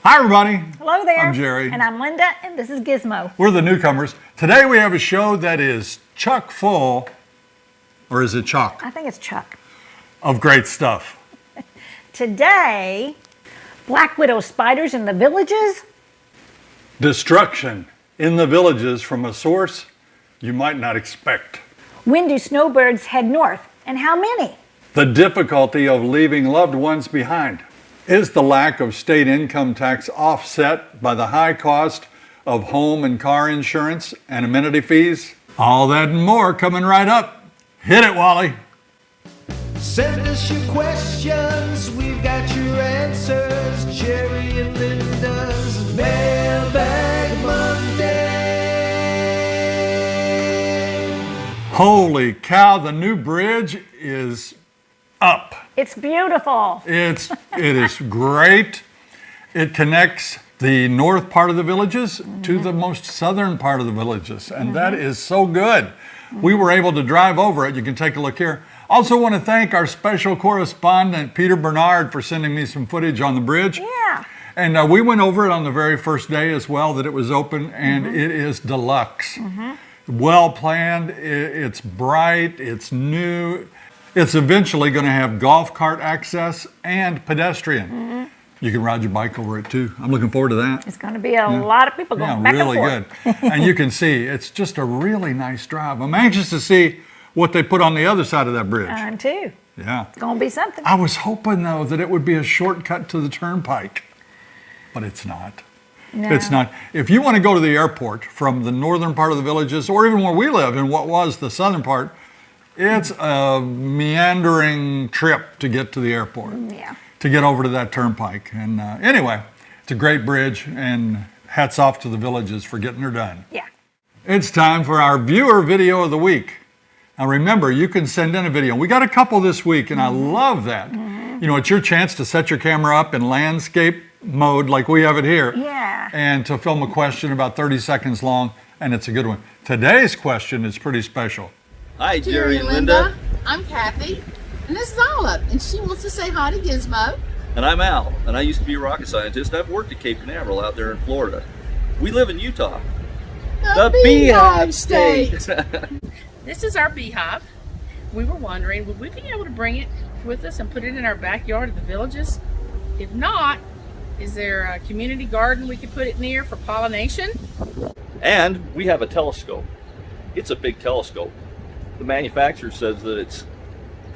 Hi everybody. Hello there. I'm Jerry. And I'm Linda, and this is Gizmo. We're the Newcomers. Today we have a show that is chock full, or is it chock? I think it's Chuck. Of great stuff. Today, black widow spiders in the villages. Destruction in the villages from a source you might not expect. When do snowbirds head north, and how many? The difficulty of leaving loved ones behind. Is the lack of state income tax offset by the high cost of home and car insurance and amenity fees? All that and more coming right up. Hit it, Wally. Send us your questions, we've got your answers. Jerry and Linda's Mailbag Monday. Holy cow, the new bridge is up. It's beautiful. It is great. It connects the north part of the villages to the most southern part of the villages, and that is so good. We were able to drive over it. You can take a look here. Also want to thank our special correspondent, Peter Bernard, for sending me some footage on the bridge. Yeah. And we went over it on the very first day as well that it was open, and it is deluxe. Well planned, it's bright, it's new. It's eventually going to have golf cart access and pedestrian. You can ride your bike over it too. I'm looking forward to that. It's going to be a lot of people going back really and forth. good. And you can see it's just a really nice drive. I'm anxious to see what they put on the other side of that bridge. Mine too. Yeah. It's going to be something. I was hoping though that it would be a shortcut to the turnpike, but it's not. No. It's not. If you want to go to the airport from the northern part of the villages, or even where we live in what was the southern part, it's a meandering trip to get to the airport, to get over to that turnpike. And anyway, it's a great bridge, and hats off to the villages for getting her done. Yeah. It's time for our viewer video of the week. Now remember, you can send in a video. We got a couple this week, and I love that. You know, it's your chance to set your camera up in landscape mode like we have it here. Yeah. And to film a question about 30 seconds long, and it's a good one. Today's question is pretty special. Hi, Jerry and Linda. I'm Kathy, and this is Olive, and she wants to say hi to Gizmo. And I'm Al, and I used to be a rocket scientist. I've worked at Cape Canaveral out there in Florida. We live in Utah. The Beehive State. This is our beehive. We were wondering, would we be able to bring it with us and put it in our backyard of the villages? If not, is there a community garden we could put it near for pollination? And we have a telescope. It's a big telescope. The manufacturer says that it's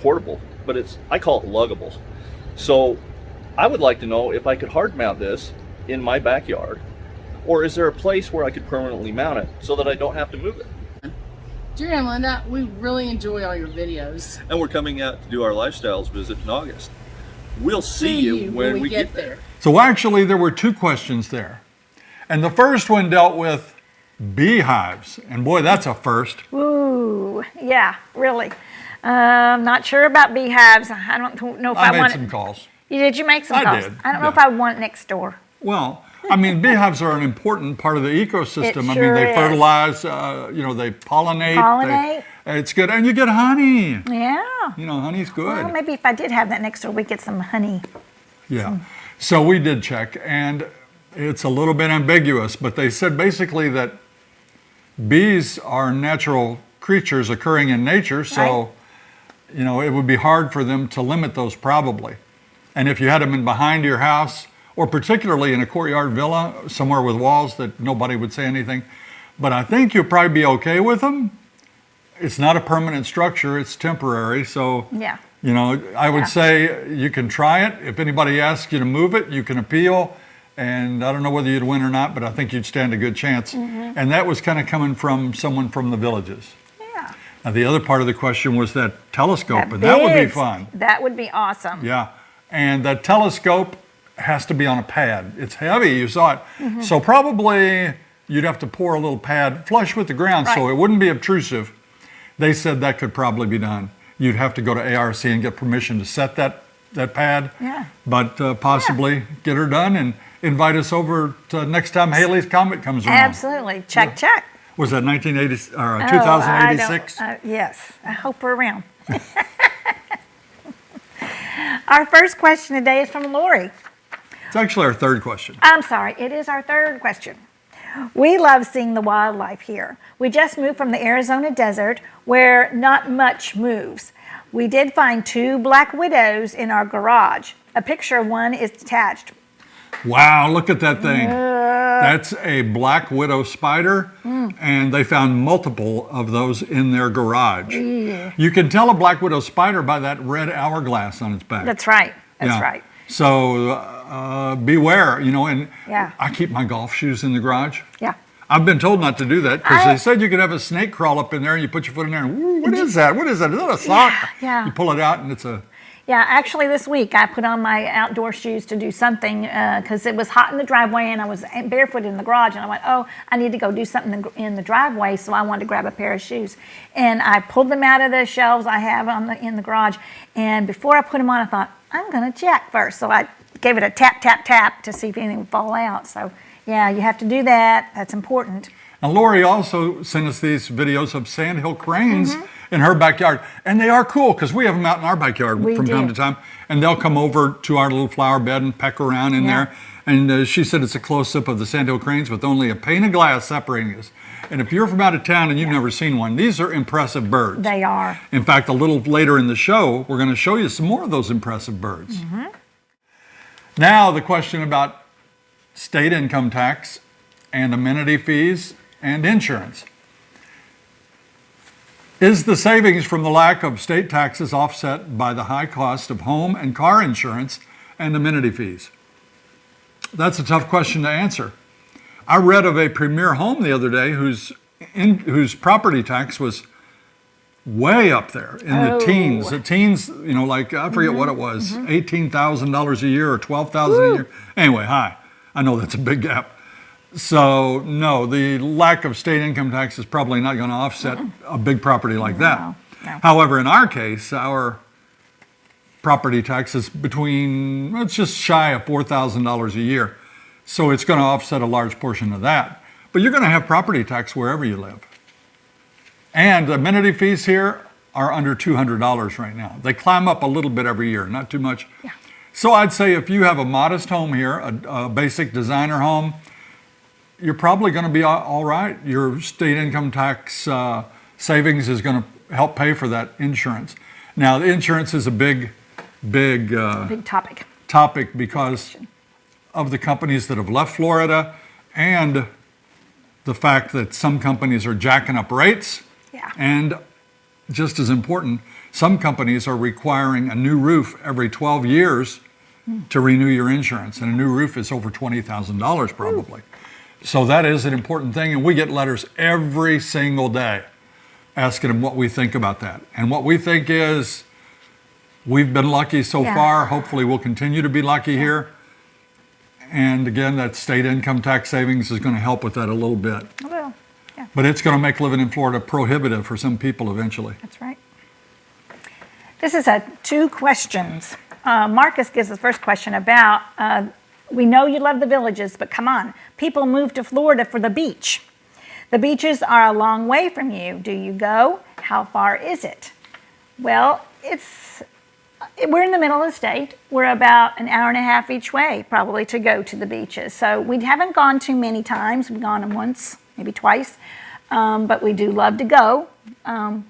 portable, but I call it luggable. So I would like to know if I could hard mount this in my backyard, or is there a place where I could permanently mount it so that I don't have to move it? Jerry and Linda, we really enjoy all your videos. And we're coming out to do our lifestyles visit in August. We'll see you when we get there. So actually there were two questions there. And the first one dealt with beehives. And boy, that's a first. Ooh, yeah, really. Not sure about beehives. I don't know if I want made some calls. Did you make some calls? did, I don't know if I want it next door. Well, I mean, beehives are an important part of the ecosystem. Sure I mean, they is. fertilize, they pollinate. It's good. And you get honey. Yeah. You know, honey's good. Well, maybe if I did have that next door, we'd get some honey. Yeah. So we did check, and it's a little bit ambiguous, but they said basically that bees are natural creatures occurring in nature, so, it would be hard for them to limit those probably. And if you had them in behind your house, or particularly in a courtyard villa, somewhere with walls that nobody would say anything, but I think you'll probably be okay with them. It's not a permanent structure, it's temporary, so, I would say you can try it. If anybody asks you to move it, you can appeal. And I don't know whether you'd win or not, but I think you'd stand a good chance. And that was kind of coming from someone from the villages. Yeah. Now, the other part of the question was that telescope, and that would be fun. That would be awesome. Yeah. And that telescope has to be on a pad. It's heavy, you saw it. So probably you'd have to pour a little pad flush with the ground so it wouldn't be obtrusive. They said that could probably be done. You'd have to go to ARC and get permission to set that pad. Yeah. But possibly get her done and invite us over to next time Halley's Comet comes around. Absolutely. Check. Was that 2086? Yes. I hope we're around. Our first question today is from Lori. It's actually our third question. I'm sorry, it is our third question. We love seeing the wildlife here. We just moved from the Arizona desert where not much moves. We did find 2 black widows in our garage. A picture of one is attached. Wow, look at that thing. That's a black widow spider, and they found multiple of those in their garage. You can tell a black widow spider by that red hourglass on its back. That's right. That's Yeah. right. So beware, you know, and Yeah. I keep my golf shoes in the garage. Yeah. I've been told not to do that because I- they said you could have a snake crawl up in there and you put your foot in there and, "Ooh, what is that? What is that? Is that a sock?" Yeah. You pull it out and it's a, Yeah, actually this week I put on my outdoor shoes to do something because it was hot in the driveway and I was barefoot in the garage and I went, oh, I need to go do something in the driveway, so I wanted to grab a pair of shoes. And I pulled them out of the shelves I have in the garage, and before I put them on I thought, I'm going to check first. So I gave it a tap, tap, tap to see if anything would fall out. So yeah, you have to do that. That's important. Now, Lori also sent us these videos of sandhill cranes in her backyard. And they are cool because we have them out in our backyard We from do. time to time. And they'll come over to our little flower bed and peck around in Yeah. there. And she said it's a close-up of the sandhill cranes with only a pane of glass separating us. And if you're from out of town and you've never seen one, these are impressive birds. They are. In fact, a little later in the show, we're going to show you some more of those impressive birds. Now, the question about state income tax and amenity fees and insurance. Is the savings from the lack of state taxes offset by the high cost of home and car insurance and amenity fees? That's a tough question to answer. I read of a premier home the other day whose property tax was way up there in the teens. The teens, you know, like I forget what it was, $18,000 a year or $12,000 a year. Anyway, I know that's a big gap. So no, the lack of state income tax is probably not going to offset a big property like that. No. However, in our case, our property tax is between, it's just shy of $4,000 a year. So it's going to offset a large portion of that. But you're going to have property tax wherever you live. And amenity fees here are under $200 right now. They climb up a little bit every year, not too much. Yeah. So I'd say if you have a modest home here, a basic designer home, you're probably going to be all right. Your state income tax savings is going to help pay for that insurance. Now, the insurance is a big Big topic. because of the companies that have left Florida and the fact that some companies are jacking up rates. Yeah. And just as important, some companies are requiring a new roof every 12 years to renew your insurance. And a new roof is over $20,000 probably. So that is an important thing. And we get letters every single day asking them what we think about that. And what we think is we've been lucky so Yeah. far. Hopefully we'll continue to be lucky here. And again, that state income tax savings is going to help with that a little bit. Well, yeah, But it's going to make living in Florida prohibitive for some people eventually. that's right. This is 2 questions. Marcus gives the first question about, we know you love the villages, but come on, people move to Florida for the beach. The beaches are a long way from you. Do you go? How far is it? Well, we're in the middle of the state. We're about an hour and a half each way, probably, to go to the beaches. So we haven't gone too many times. We've gone once, maybe twice, but we do love to go.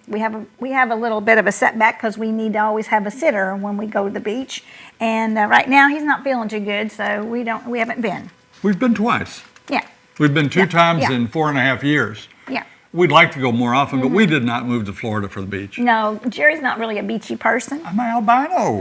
We have a little bit of a setback because we need to always have a sitter when we go to the beach. And right now he's not feeling too good, so we haven't been. We've been twice. Yeah, We've been 2 times yeah. in 4.5 years. yeah. We'd like to go more often, but we did not move to Florida for the beach. No, Jerry's not really a beachy person. I'm albino.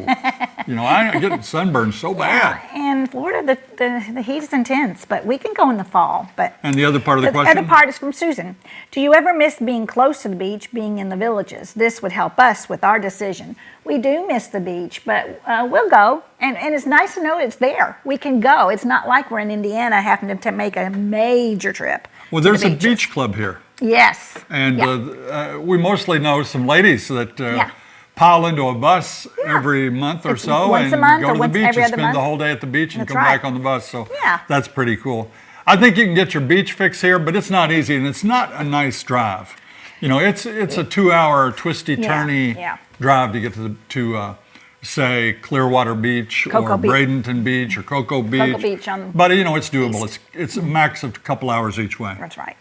You know, I get sunburned so bad. And Florida, the heat is intense, but we can go in the fall. But And the other part of the the question? other part is from Susan. Do you ever miss being close to the beach, being in the villages? This would help us with our decision. We do miss the beach, but we'll go. And it's nice to know it's there. We can go. It's not like we're in Indiana having to make a major trip. Well, to the there's a beaches. beach club here. Yes. And Yeah. we mostly know some ladies that Yeah. pile into a bus every month or It's so once a and month go or to the once beach every and other spend the month. whole day at the beach and That's come right. back on the bus. So Yeah. that's pretty cool. I think you can get your beach fix here, but it's not easy and it's not a nice drive. You know, it's a 2-hour twisty turny Yeah. drive to get to say Clearwater Beach Cocoa or Beach. Bradenton Beach or Cocoa Beach. Beach on but it's doable. east. It's a max of a couple hours each way. That's right.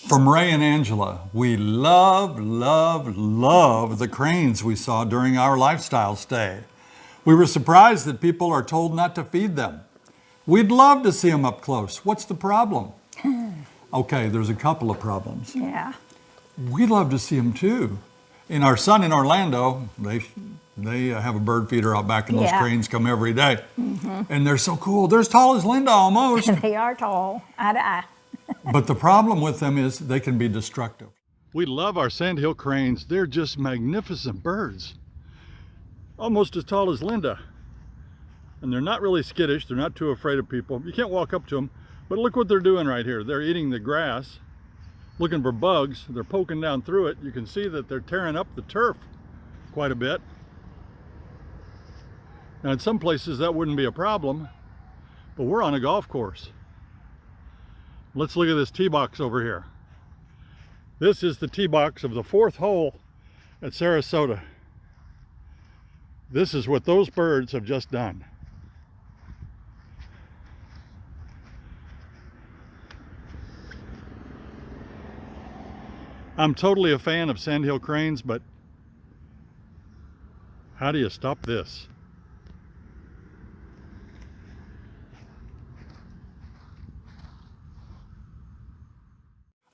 From Ray and Angela, we love the cranes we saw during our lifestyle stay. We were surprised that people are told not to feed them. We'd love to see them up close. What's the problem? Okay, there's a couple of problems. Yeah. We'd love to see them too. And our son in Orlando, they have a bird feeder out back, and those Yeah. cranes come every day. And they're so cool. They're as tall as Linda almost. They are tall, eye to eye. But the problem with them is they can be destructive. We love our sandhill cranes. They're just magnificent birds. Almost as tall as Linda. And they're not really skittish. They're not too afraid of people. You can't walk up to them. But look what they're doing right here. They're eating the grass, looking for bugs. They're poking down through it. You can see that they're tearing up the turf quite a bit. Now in some places that wouldn't be a problem, but we're on a golf course. Let's look at this tee box over here. This is the tee box of the 4th hole at Sarasota. This is what those birds have just done. I'm totally a fan of sandhill cranes, but how do you stop this?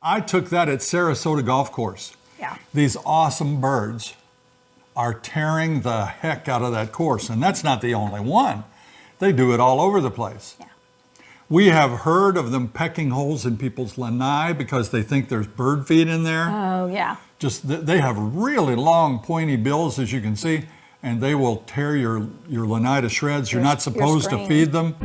I took that at Sarasota Golf Course. Yeah. These awesome birds are tearing the heck out of that course, and that's not the only one. They do it all over the place. Yeah. We have heard of them pecking holes in people's lanai because they think there's bird feed in there. Oh, yeah. They have really long pointy bills, as you can see, and they will tear your lanai to shreds. You're not supposed to screen. feed them.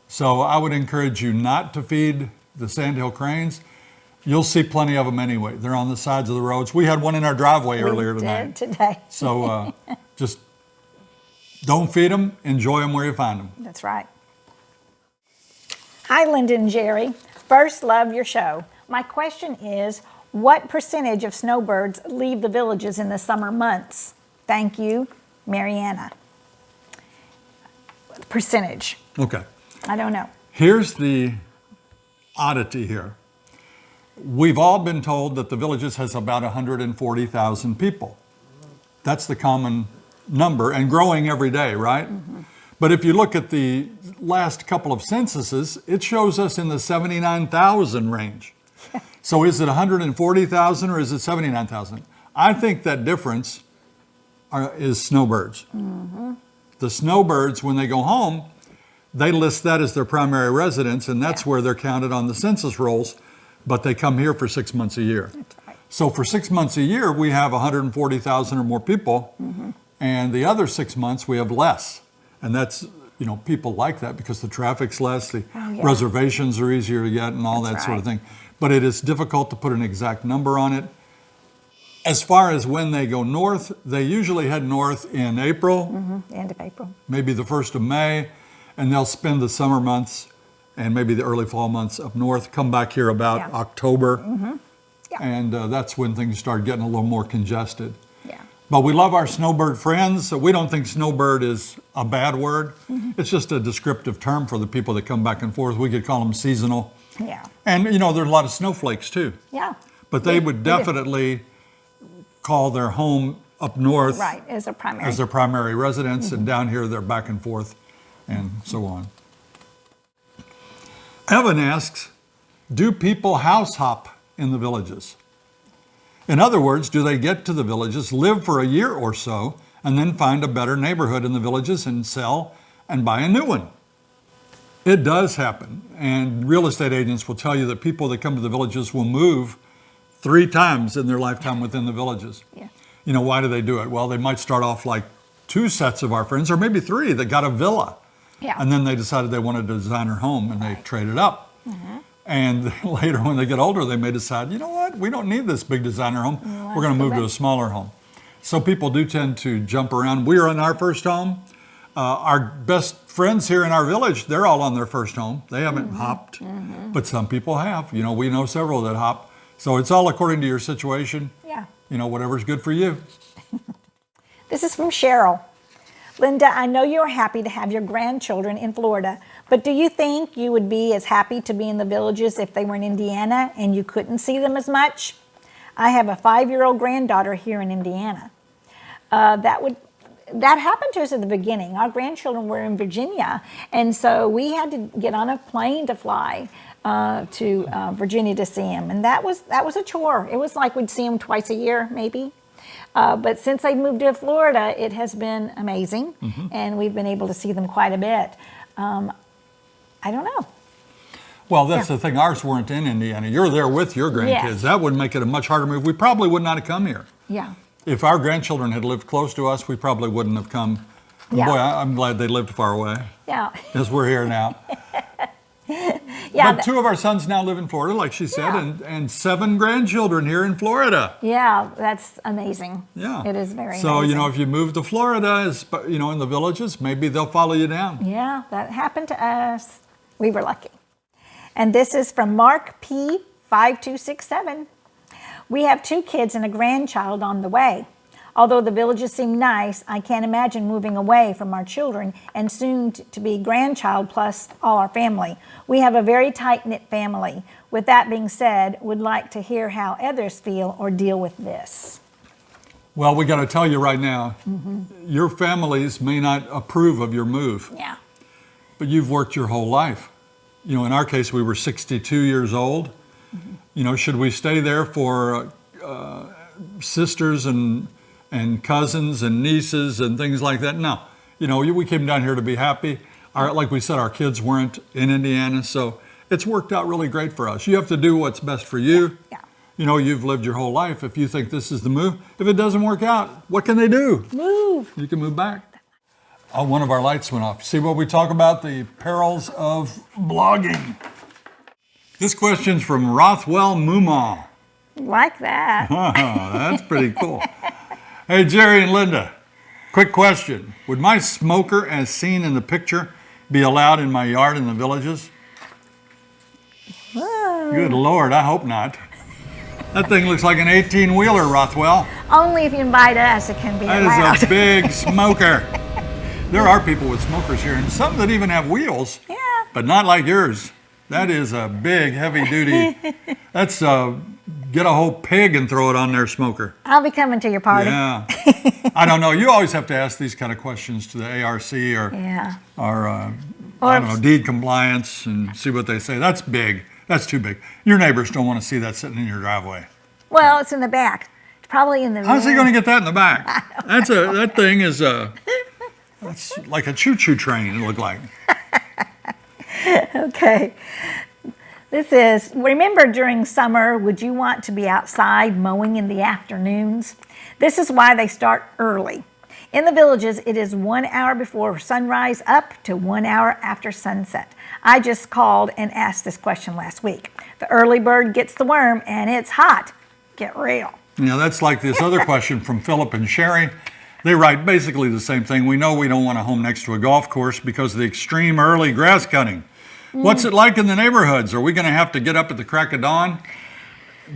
So I would encourage you not to feed the sandhill cranes. You'll see plenty of them anyway. They're on the sides of the roads. We had one in our driveway earlier We tonight. did today. So just don't feed them. Enjoy them where you find them. That's right. Hi, Linda and Jerry. First, love your show. My question is, what percentage of snowbirds leave the villages in the summer months? Thank you, Mariana. Percentage. Okay. I don't know. Here's the oddity here. We've all been told that the villages has about 140,000 people. That's the common number and growing every day, right? But if you look at the last couple of censuses, it shows us in the 79,000 range. So is it 140,000 or is it 79,000? I think that difference is snowbirds. The snowbirds, when they go home, they list that as their primary residence, and that's where they're counted on the census rolls, but they come here for 6 months a year. That's right. So for 6 months a year, we have 140,000 or more people, and the other 6 months we have less. And that's, people like that because the traffic's less, the reservations are easier to get and all That's that sort of right. thing. But it is difficult to put an exact number on it. As far as when they go north, they usually head north in April, The end of April. maybe the 1st of May, and they'll spend the summer months and maybe the early fall months up north, come back here about October, Yeah. and that's when things start getting a little more congested. Yeah. But we love our snowbird friends, so we don't think snowbird is a bad word. It's just a descriptive term for the people that come back and forth. We could call them seasonal. Yeah. And there's a lot of snowflakes too. Yeah. But they Yeah, would we do. definitely call their home up north Right, as a primary. as their primary residence, and down here they're back and forth and so on. Evan asks, do people house hop in the villages? In other words, do they get to the villages, live for a year or so, and then find a better neighborhood in the villages and sell and buy a new one. It does happen. And real estate agents will tell you that people that come to the villages will move 3 times in their lifetime within the villages. Yeah. You know, why do they do it? Well, they might start off like 2 sets of our friends, or maybe 3 that got a villa. Yeah. And then they decided they wanted a designer home and they traded up. And later when they get older, they may decide, you know what, we don't need this big designer home. We're going to move to a smaller home. So people do tend to jump around. We are in our first home. Our best friends here in our village, they're all on their first home. They haven't hopped, but some people have. You know, we know several that hop. So it's all according to your situation. Yeah. You know, whatever's good for you. This is from Cheryl. Linda, I know you're happy to have your grandchildren in Florida, but do you think you would be as happy to be in the villages if they were in Indiana and you couldn't see them as much? I have a 5-year-old granddaughter here in Indiana. That happened to us at the beginning. Our grandchildren were in Virginia, and so we had to get on a plane to fly to Virginia to see them, and that was a chore. It was like we'd see them twice a year, maybe. But since they moved to Florida, it has been amazing, and we've been able to see them quite a bit. I don't know. Well, that's the thing. Ours weren't in Indiana. You're there with your grandkids. Yes. That would make it a much harder move. We probably would not have come here. Yeah. If our grandchildren had lived close to us, we probably wouldn't have come. Yeah. Boy, I'm glad they lived far away, Yeah. because we're here now. Yeah. But 2 of our sons now live in Florida, like she said, Yeah. and 7 grandchildren here in Florida. Yeah, that's amazing. Yeah. It is very So, amazing. you know, if you move to Florida, you know, in the villages, maybe they'll follow you down. Yeah, that happened to us. We were lucky. And this is from Mark P. 5267. We have 2 kids and a grandchild on the way. Although the villages seem nice, I can't imagine moving away from our children and soon to be grandchild plus all our family. We have a very tight-knit family. With that being said, would like to hear how others feel or deal with this. Well, we got to tell you right now, your families may not approve of your move, Yeah. but you've worked your whole life. You know, in our case, we were 62 years old. You know, should we stay there for sisters and cousins and nieces and things like that? No. You know, we came down here to be happy. Like we said, our kids weren't in Indiana, so it's worked out really great for us. You have to do what's best for you. Yeah. You know, you've lived your whole life. If you think this is the move, if it doesn't work out, what can they do? Move. You can move back. Oh, one of our lights went off. See what we talk about, the perils of blogging. This question's from Rothwell Mumaw. Like that. Oh, that's pretty cool. Hey, Jerry and Linda, quick question. Would my smoker, as seen in the picture, be allowed in my yard in the villages? Good Lord, I hope not. That thing looks like an 18-wheeler, Rothwell. Only if you invite us, it can be That allowed. is a big smoker. There are people with smokers here, and some that even have wheels, Yeah. but not like yours. That is a big, heavy-duty. That's get a whole pig and throw it on their smoker. I'll be coming to your party. Yeah. I don't know. You always have to ask these kind of questions to the ARC Yeah. or I don't know, deed compliance and see what they say. That's big. That's too big. Your neighbors don't want to see that sitting in your driveway. Well, it's in the back. It's probably in the How's he rear. going to get that in the back? That thing is that's like a choo-choo train, it looked like. Okay. This is, remember during summer, would you want to be outside mowing in the afternoons? This is why they start early. In the villages, it is 1 hour before sunrise up to 1 hour after sunset. I just called and asked this question last week. The early bird gets the worm and it's hot. Get real. You know, that's like this other question from Philip and Sherry. They write basically the same thing. We know we don't want a home next to a golf course because of the extreme early grass cutting. What's it like in the neighborhoods? Are we going to have to get up at the crack of dawn?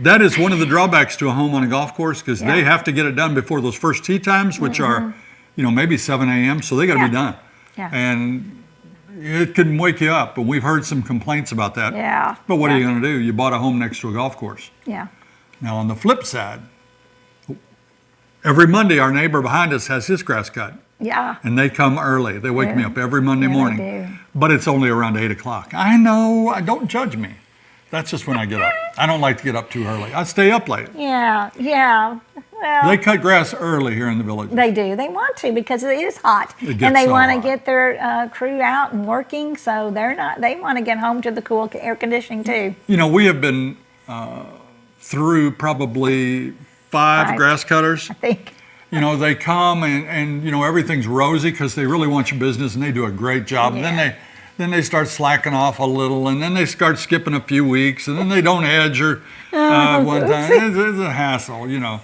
That is one of the drawbacks to a home on a golf course because they have to get it done before those first tee times, which are, you know, maybe 7 a.m. So they got to be done. Yeah. And it can wake you up. And we've heard some complaints about that. Yeah. But what are you going to do? You bought a home next to a golf course. Yeah. Now, on the flip side, every Monday our neighbor behind us has his grass cut. Yeah. And they come early. They wake me up every Monday Yeah, they morning. do. But it's only around 8 o'clock. I know. Don't judge me. That's just when I get up. I don't like to get up too early. I stay up late. Yeah. Yeah. Well, They cut grass early here in the village. they do. They want to because it is hot, It gets and they so want to hot. get their crew out and working. So they're not. They want to get home to the cool air conditioning too. You know, we have been through probably five Five. grass cutters. I think. You know, they come and you know, everything's rosy because they really want your business and they do a great job. And Yeah. then they start slacking off a little, and then they start skipping a few weeks, and then they don't edge or one time. It's a hassle, you know.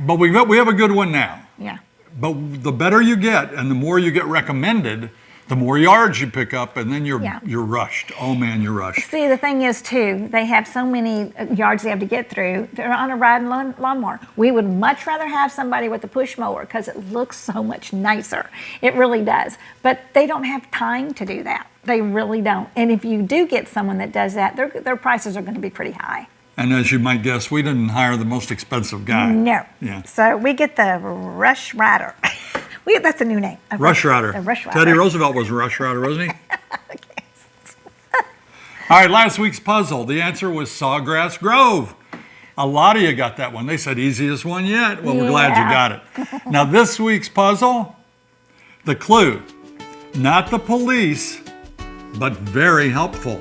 But we have a good one now. Yeah. But the better you get and the more you get recommended, the more yards you pick up, and then you're rushed. Oh man, you're rushed. See, the thing is too, they have so many yards they have to get through. They're on a riding lawnmower. We would much rather have somebody with a push mower because it looks so much nicer. It really does. But they don't have time to do that. They really don't. And if you do get someone that does that, their prices are going to be pretty high. And as you might guess, we didn't hire the most expensive guy. No. Yeah. So we get the Rush Rider. That's a new name. A Rush Rider. The Rush Rider. Teddy Roosevelt was a Rush Rider, wasn't he? All right, last week's puzzle. The answer was Sawgrass Grove. A lot of you got that one. They said easiest one yet. Well, we're glad you got it. Now, this week's puzzle, the clue, not the police, but very helpful.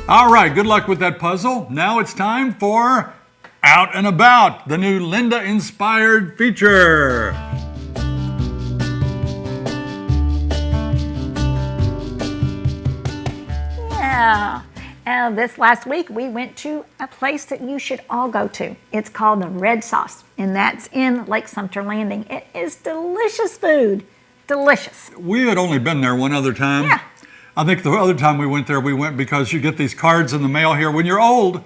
All right, good luck with that puzzle. Now it's time for Out and About, the new Linda-inspired feature. Yeah. This last week, we went to a place that you should all go to. It's called the Red Sauce, and that's in Lake Sumter Landing. It is delicious food. Delicious. We had only been there one other time. Yeah. I think the other time we went there, we went because you get these cards in the mail here. When you're old,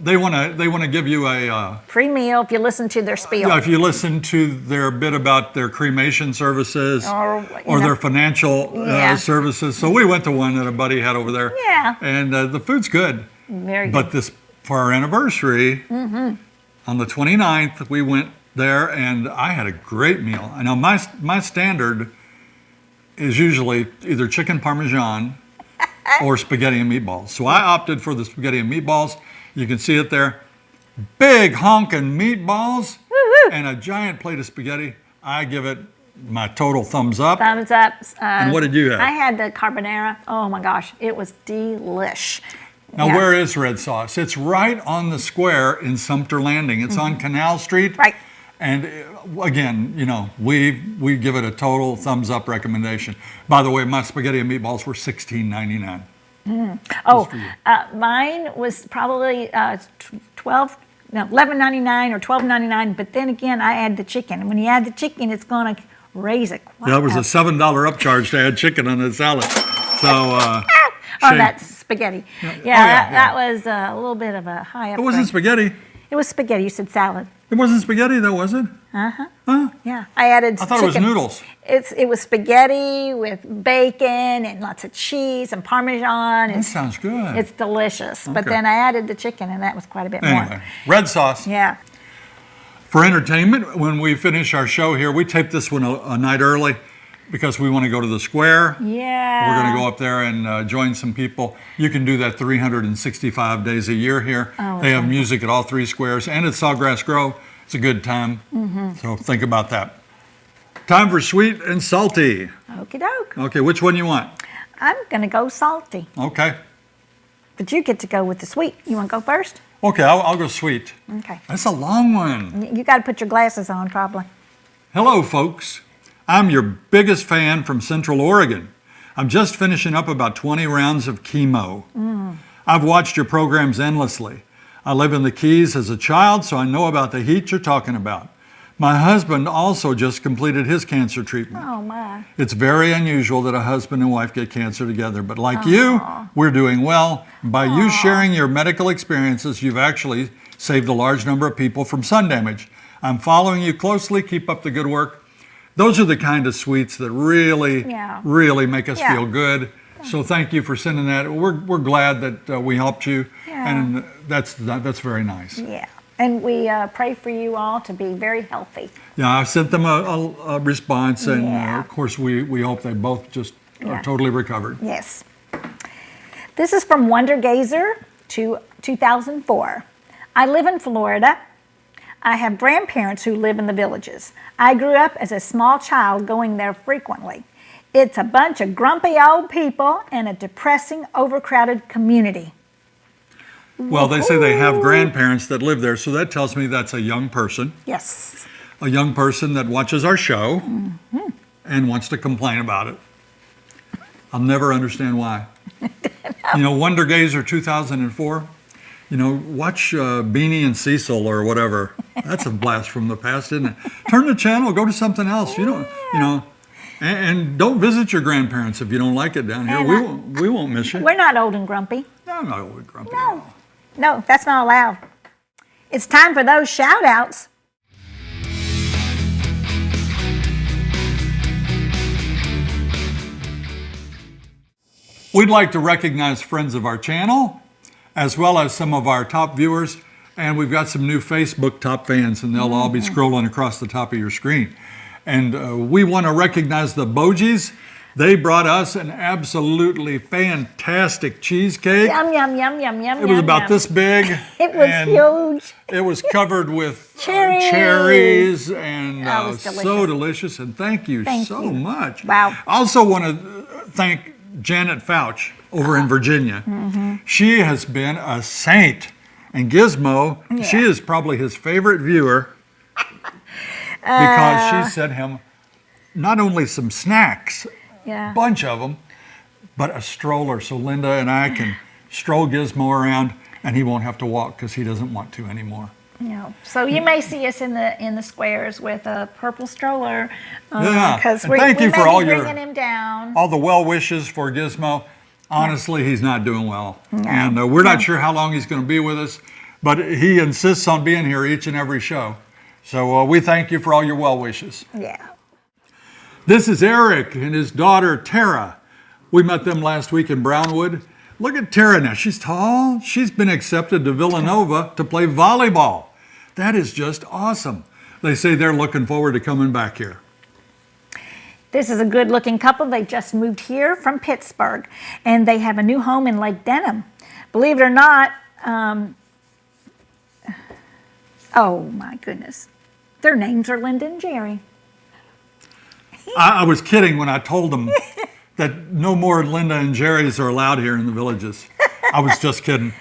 they want to give you a Free meal if you listen to their spiel. if you listen to their bit about their cremation services Or, you know. their financial Yeah. services. So we went to one that a buddy had over there. Yeah. And the food's good. Very good. But this for our anniversary, on the 29th, we went there and I had a great meal. I know my standard is usually either chicken parmesan or spaghetti and meatballs. So I opted for the spaghetti and meatballs. You can see it there. Big honking meatballs and a giant plate of spaghetti. I give it my total thumbs up. Thumbs up. And what did you have? I had the carbonara. Oh my gosh, it was delish. Now, Yeah. where is Red Sauce? It's right on the square in Sumter Landing. It's on Canal Street. Right. And again, you know, we give it a total thumbs up recommendation. By the way, my spaghetti and meatballs were $16.99. Oh, mine was probably $11.99 or $12.99. But then again, I add the chicken. And when you add the chicken, it's going to raise it quite That was a up. $7 upcharge to add chicken on the salad. So, Oh, shame. that's spaghetti. Yeah, yeah. that was a little bit of a high up. It wasn't spaghetti. It was spaghetti. You said salad. It wasn't spaghetti, though, was it? Yeah, I added. I thought it was chicken. noodles. It was spaghetti with bacon and lots of cheese and Parmesan. That sounds good. It's delicious. But Okay. then I added the chicken, and that was quite a bit Anyway, more. Red Sauce. Yeah. For entertainment, when we finish our show here, we tape this one a night early because we want to go to the square. Yeah. We're going to go up there and join some people. You can do that 365 days a year here. Oh, they have okay. music at all three squares, and at Sawgrass Grove. It's a good time. So think about that. Time for sweet and salty. Okie doke. Okay, which one you want? I'm going to go salty. Okay. But you get to go with the sweet. You want to go first? Okay, I'll go sweet. Okay. That's a long one. You got to put your glasses on, probably. Hello, folks. I'm your biggest fan from Central Oregon. I'm just finishing up about 20 rounds of chemo. I've watched your programs endlessly. I live in the Keys as a child, so I know about the heat you're talking about. My husband also just completed his cancer treatment. Oh, my. It's very unusual that a husband and wife get cancer together, but like you, we're doing well. By you sharing your medical experiences, you've actually saved a large number of people from sun damage. I'm following you closely. Keep up the good work. Those are the kind of sweets that really, Yeah. really make us Yeah. feel good. So thank you for sending that. We're glad that we helped you, Yeah. and that's very nice. Yeah. And we pray for you all to be very healthy. Yeah, I sent them a response, and Yeah. of course we hope they both just Yeah. are totally recovered. Yes. This is from Wonder Gazer to 2004. I live in Florida. I have grandparents who live in the Villages. I grew up as a small child going there frequently. It's a bunch of grumpy old people and a depressing, overcrowded community. Well, they say they have grandparents that live there, so that tells me that's a young person. Yes. A young person that watches our show and wants to complain about it. I'll never understand why. You know, Wonder Gazer 2004. You know, watch Beanie and Cecil or whatever. That's a blast from the past, isn't it? Turn the channel, go to something else. You know, and don't visit your grandparents if you don't like it down here. And We won't miss you. We're not old and grumpy. No, I'm not old grumpy. No. No, that's not allowed. It's time for those shout-outs. We'd like to recognize friends of our channel, as well as some of our top viewers, and we've got some new Facebook top fans, and they'll all be scrolling across the top of your screen. And we want to recognize the Bogies. They brought us an absolutely fantastic cheesecake. Yum, yum, yum, yum, yum, It was about this big. It was and huge. It was covered with Cherries. and Oh, it was so delicious. delicious. And thank you so you. much. Wow. I also want to thank Janet Fouch over in Virginia. She has been a saint. And Gizmo, she is probably his favorite viewer because she sent him not only some snacks, Yeah. bunch of them, but a stroller so Linda and I can stroll Gizmo around, and he won't have to walk because he doesn't want to anymore. No. So you may see us in the squares with a purple stroller. Yeah. Because And we thank you may for be all your- bringing him down. All the well wishes for Gizmo. Honestly, he's not doing well, and we're not sure how long he's going to be with us, but he insists on being here each and every show. So we thank you for all your well wishes. Yeah. This is Eric and his daughter Tara. We met them last week in Brownwood. Look at Tara now. She's tall. She's been accepted to Villanova to play volleyball. That is just awesome. They say they're looking forward to coming back here. This is a good-looking couple. They just moved here from Pittsburgh, and they have a new home in Lake Denham. Believe it or not, oh my goodness, their names are Linda and Jerry. I was kidding when I told them that no more Linda and Jerry's are allowed here in the Villages. I was just kidding.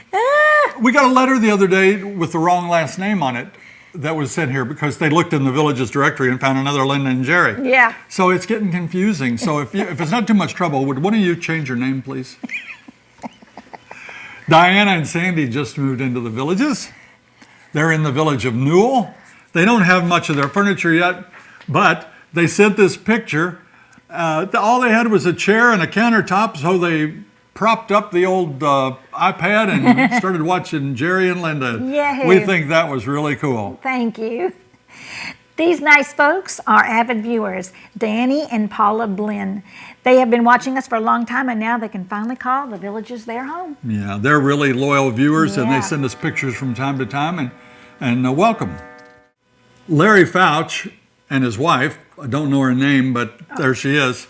We got a letter the other day with the wrong last name on it that was sent here because they looked in the Villages directory and found another Linda and Jerry. Yeah. So it's getting confusing. So if it's not too much trouble, would one of you change your name, please? Diana and Sandy just moved into the Villages. They're in the village of Newell. They don't have much of their furniture yet, but they sent this picture. All they had was a chair and a countertop, so they propped up the old iPad and started watching Jerry and Linda. Yay. We think that was really cool. Thank you. These nice folks are avid viewers, Danny and Paula Blinn. They have been watching us for a long time, and now they can finally call the Villages their home. Yeah, they're really loyal viewers, and Yeah. they send us pictures from time to time, and welcome. Larry Fouch and his wife, I don't know her name, but there she is.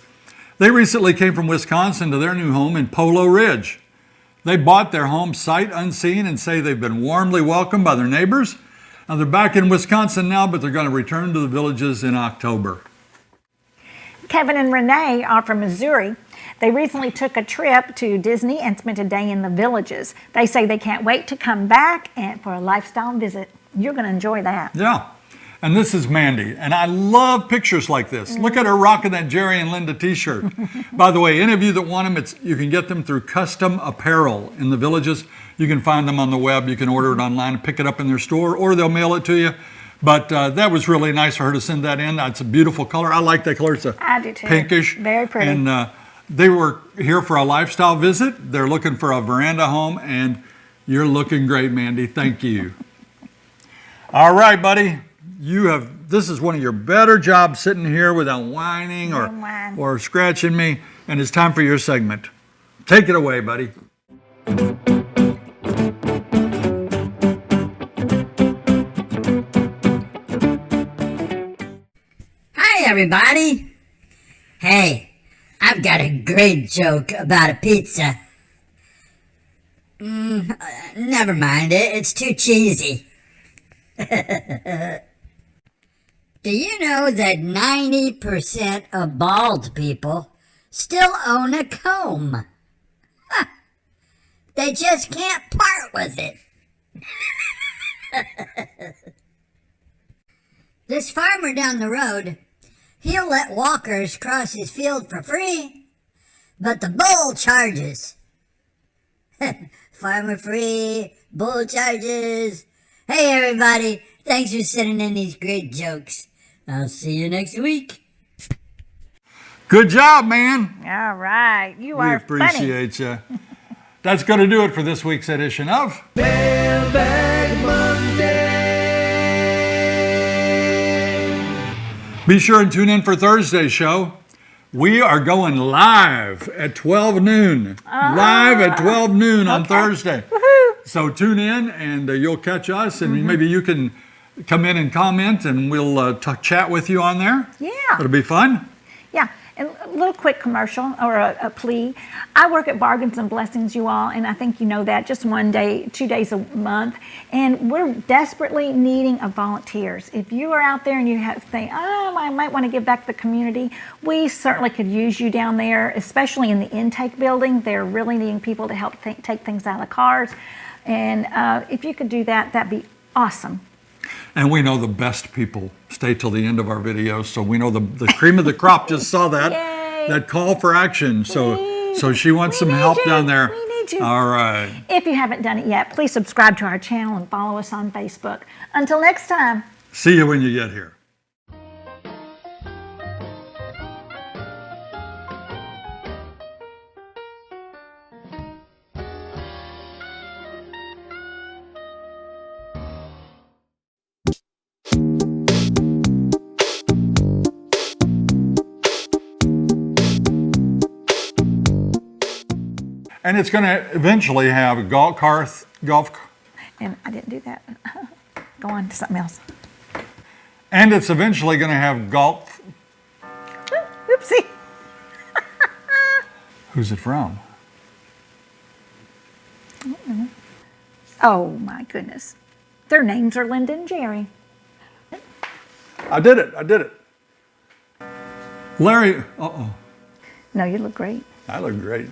They recently came from Wisconsin to their new home in Polo Ridge. They bought their home sight unseen and say they've been warmly welcomed by their neighbors. Now they're back in Wisconsin now, but they're going to return to the Villages in October. Kevin and Renee are from Missouri. They recently took a trip to Disney and spent a day in the Villages. They say they can't wait to come back and for a lifestyle visit. You're going to enjoy that. Yeah. And this is Mandy, and I love pictures like this. Look at her rocking that Jerry and Linda t-shirt. By the way, any of you that want them, you can get them through Custom Apparel in the Villages. You can find them on the web. You can order it online and pick it up in their store, or they'll mail it to you. But that was really nice for her to send that in. It's a beautiful color. I like that color. It's I do too. pinkish. Very pretty. And they were here for a lifestyle visit. They're looking for a veranda home, and you're looking great, Mandy. Thank you. All right, buddy. This is one of your better jobs sitting here without whining or scratching me, and it's time for your segment. Take it away, buddy. everybody. Hey, I've got a great joke about a pizza. Never mind it. It's too cheesy. Do you know that 90% of bald people still own a comb? Huh. They just can't part with it. This farmer down the road, he'll let walkers cross his field for free, but the bull charges. Farmer free, bull charges. Hey everybody, thanks for sending in these great jokes. I'll see you next week. Good job, man. All right. You We are funny. appreciate you. That's going to do it for this week's edition of Mailbag Monday. Be sure and tune in for Thursday's show. We are going live at 12 noon. Live at 12 noon on Thursday. So tune in and you'll catch us, and maybe you can come in and comment, and we'll chat with you on there. Yeah. It'll be fun. Yeah. And a little quick commercial or a plea. I work at Bargains and Blessings, you all, and I think you know that, just 1 day, 2 days a month. And we're desperately needing of volunteers. If you are out there and you think, oh, I might want to give back to the community, we certainly could use you down there, especially in the intake building. They're really needing people to help take things out of the cars. And if you could do that, that'd be awesome. And we know the best people stay till the end of our videos, so we know the cream of the crop just saw that. Yay. That call for action. So she wants some help down there. We need you. All right. If you haven't done it yet, please subscribe to our channel and follow us on Facebook. Until next time. See you when you get here. And it's going to eventually have golf. And I didn't do that. Go on to something else. And it's eventually going to have golf. Oopsie. Who's it from? Oh my goodness. Their names are Linda and Jerry. I did it. Larry, No, you look great. I look great.